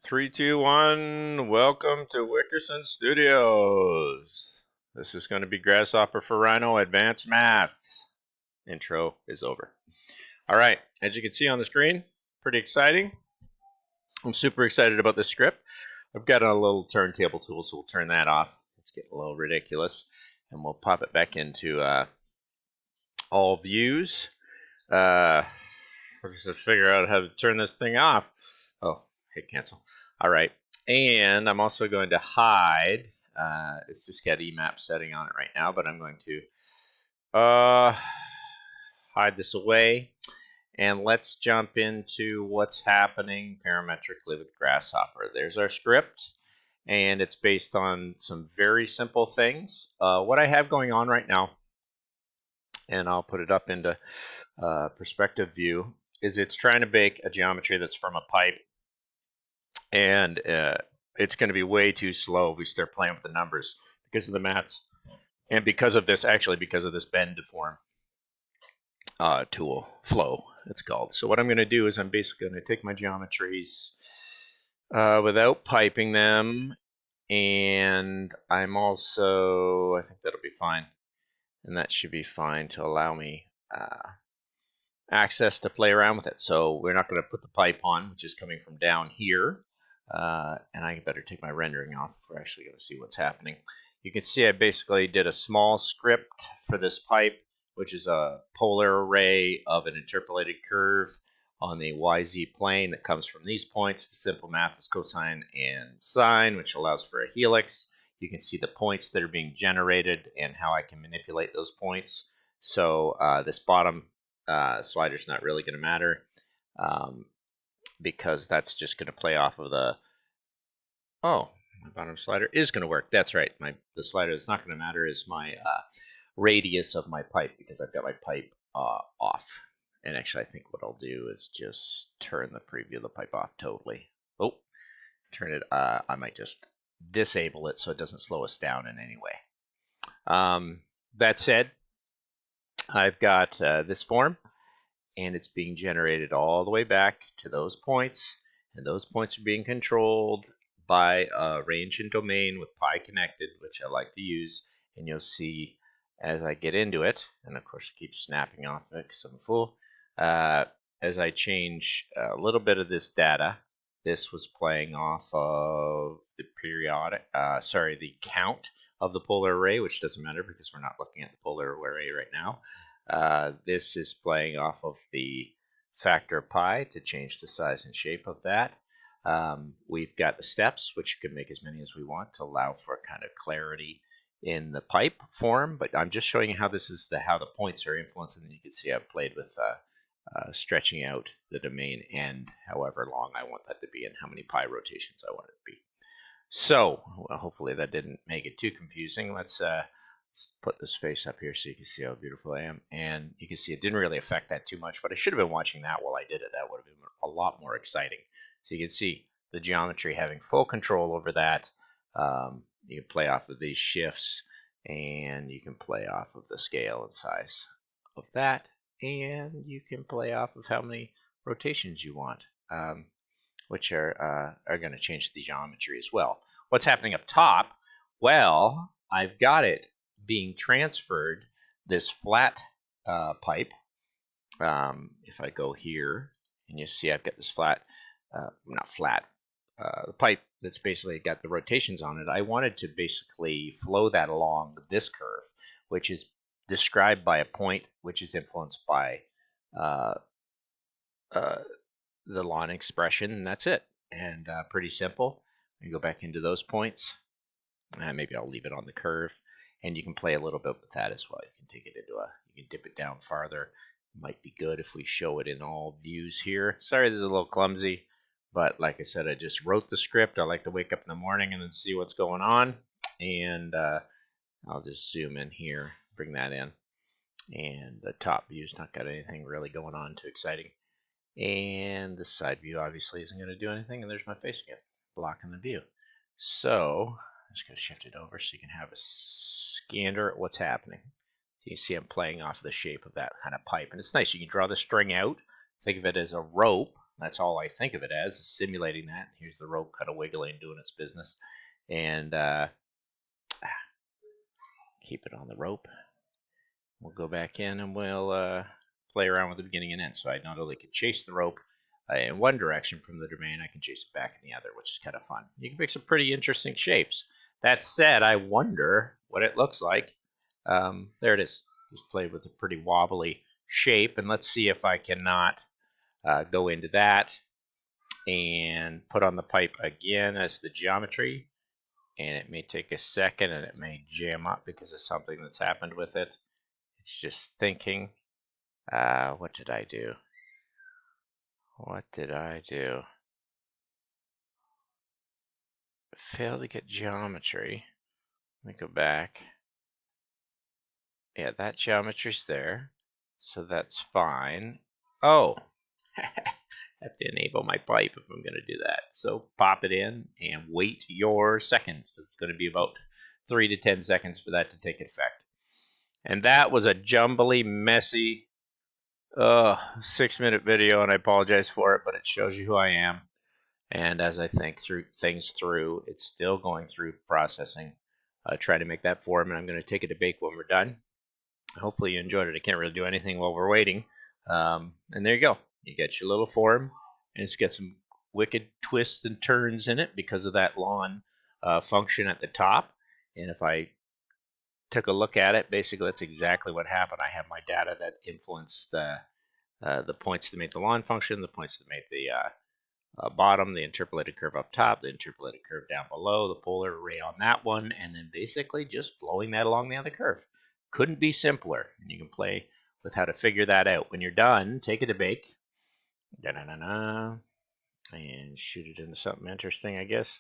Three, two, one. Welcome to Wickerson Studios. This is going to be Grasshopper for Rhino Advanced Maths. Intro is over. All right, as you can see on the screen, pretty exciting. I'm super excited about this script. I've got a little turntable tool, so we'll turn that off. It's getting a little ridiculous, and we'll pop it back into all views. I'll just figure out how to turn this thing off. Oh, hit cancel. All right, and I'm also going to hide. It's just got EMAP setting on it right now, but I'm going to hide this away. And let's jump into what's happening parametrically with Grasshopper. There's our script, and it's based on some very simple things. What I have going on right now, and I'll put it up into perspective view, is it's trying to bake a geometry that's from a pipe, and it's going to be way too slow if we start playing with the numbers because of the maths, and because of this bend deform tool flow, it's called. So what I'm going to do is I'm basically going to take my geometries without piping them, and I'm also, I think that'll be fine, and that should be fine to allow me access to play around with it. So we're not going to put the pipe on, which is coming from down here, and I better take my rendering off if we're actually going to see what's happening. You can see I basically did a small script for this pipe, which is a polar array of an interpolated curve on the YZ plane that comes from these points. The simple math is cosine and sine, which allows for a helix. You can see the points that are being generated and how I can manipulate those points. So this bottom slider is not really going to matter because that's just going to play off of the, oh, my bottom slider is going to work. That's right. The slider that's not going to matter is my radius of my pipe, because I've got my pipe off. And actually, I think what I'll do is just turn the preview of the pipe off totally. Oh, turn it. I might just disable it so it doesn't slow us down in any way. That said, I've got this form, and it's being generated all the way back to those points, and those points are being controlled by a range and domain with pi connected, which I like to use, and you'll see as I get into it, and of course I keep snapping off it because I'm a fool, as I change a little bit of this data. This was playing off of the the count of the polar array, which doesn't matter because we're not looking at the polar array right now. This is playing off of the factor of pi to change the size and shape of that. We've got the steps, which you can make as many as we want to allow for kind of clarity in the pipe form, but I'm just showing you how this is how the points are influenced, and then you can see I've played with stretching out the domain and however long I want that to be and how many pi rotations I want it to be. So well, hopefully that didn't make it too confusing. Let's put this face up here so you can see how beautiful I am, and you can see it didn't really affect that too much, but I should have been watching that while I did it. That would have been a lot more exciting. So you can see the geometry having full control over that. You can play off of these shifts, and you can play off of the scale and size of that, and you can play off of how many rotations you want, which are going to change the geometry as well. What's happening up top? Well, I've got it being transferred, this flat pipe. If I go here, and you see I've got this flat, not flat, the pipe that's basically got the rotations on it. I wanted to basically flow that along this curve, which is described by a point which is influenced by the line expression, and that's it. And pretty simple. You go back into those points, and maybe I'll leave it on the curve, and you can play a little bit with that as well. You can take it into you can dip it down farther. Might be good if we show it in all views here. Sorry, this is a little clumsy. But like I said, I just wrote the script. I like to wake up in the morning and then see what's going on. And I'll just zoom in here, bring that in. And the top view's not got anything really going on too exciting. And the side view obviously isn't going to do anything. And there's my face again, blocking the view. So I'm just going to shift it over so you can have a scanner at what's happening. You see I'm playing off the shape of that kind of pipe. And it's nice. You can draw the string out. Think of it as a rope. That's all I think of it as, is simulating that. Here's the rope kind of wiggling, doing its business. And keep it on the rope. We'll go back in and we'll play around with the beginning and end. So I not only can chase the rope in one direction from the domain, I can chase it back in the other, which is kind of fun. You can make some pretty interesting shapes. That said, I wonder what it looks like. There it is. Just played with a pretty wobbly shape, and let's see if I cannot go into that and put on the pipe again as the geometry. And it may take a second, and it may jam up because of something that's happened with it. It's just thinking. What did I do? What did I do? Failed to get geometry. Let me go back. Yeah, that geometry's there, so that's fine. Oh, I have to enable my pipe if I'm going to do that. So pop it in and wait your seconds. It's going to be about 3 to 10 seconds for that to take effect. And that was a jumbly, messy 6-minute video, and I apologize for it, but it shows you who I am. And as I think through things through, it's still going through processing. Try to make that form, and I'm going to take it to bake when we're done. Hopefully you enjoyed it. I can't really do anything while we're waiting. And there you go. You get your little form, and it's got some wicked twists and turns in it because of that lawn function at the top. And if I took a look at it, basically that's exactly what happened. I have my data that influenced the points that make the lawn function, the points that make the bottom, the interpolated curve up top, the interpolated curve down below, the polar array on that one, and then basically just flowing that along the other curve. Couldn't be simpler, and you can play with how to figure that out. When you're done, take it to bake, and shoot it into something interesting, I guess.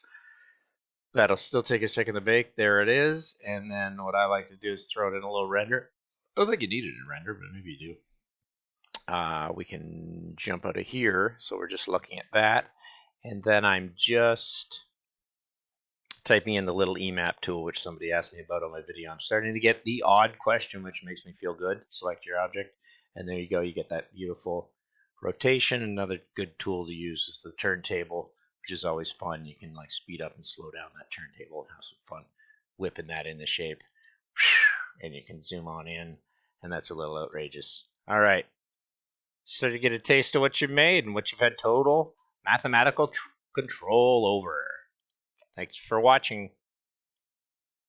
That'll still take a second to bake. There it is, and then what I like to do is throw it in a little render. I don't think you need it in render, but maybe you do. We can jump out of here, so we're just looking at that. And then I'm just typing in the little EMAP tool, which somebody asked me about on my video. I'm starting to get the odd question, which makes me feel good. Select your object, and there you go. You get that beautiful rotation. Another good tool to use is the turntable, which is always fun. You can like speed up and slow down that turntable and have some fun whipping that into shape. And you can zoom on in, and that's a little outrageous. All right. So to get a taste of what you made and what you've had total mathematical control over. Thanks for watching.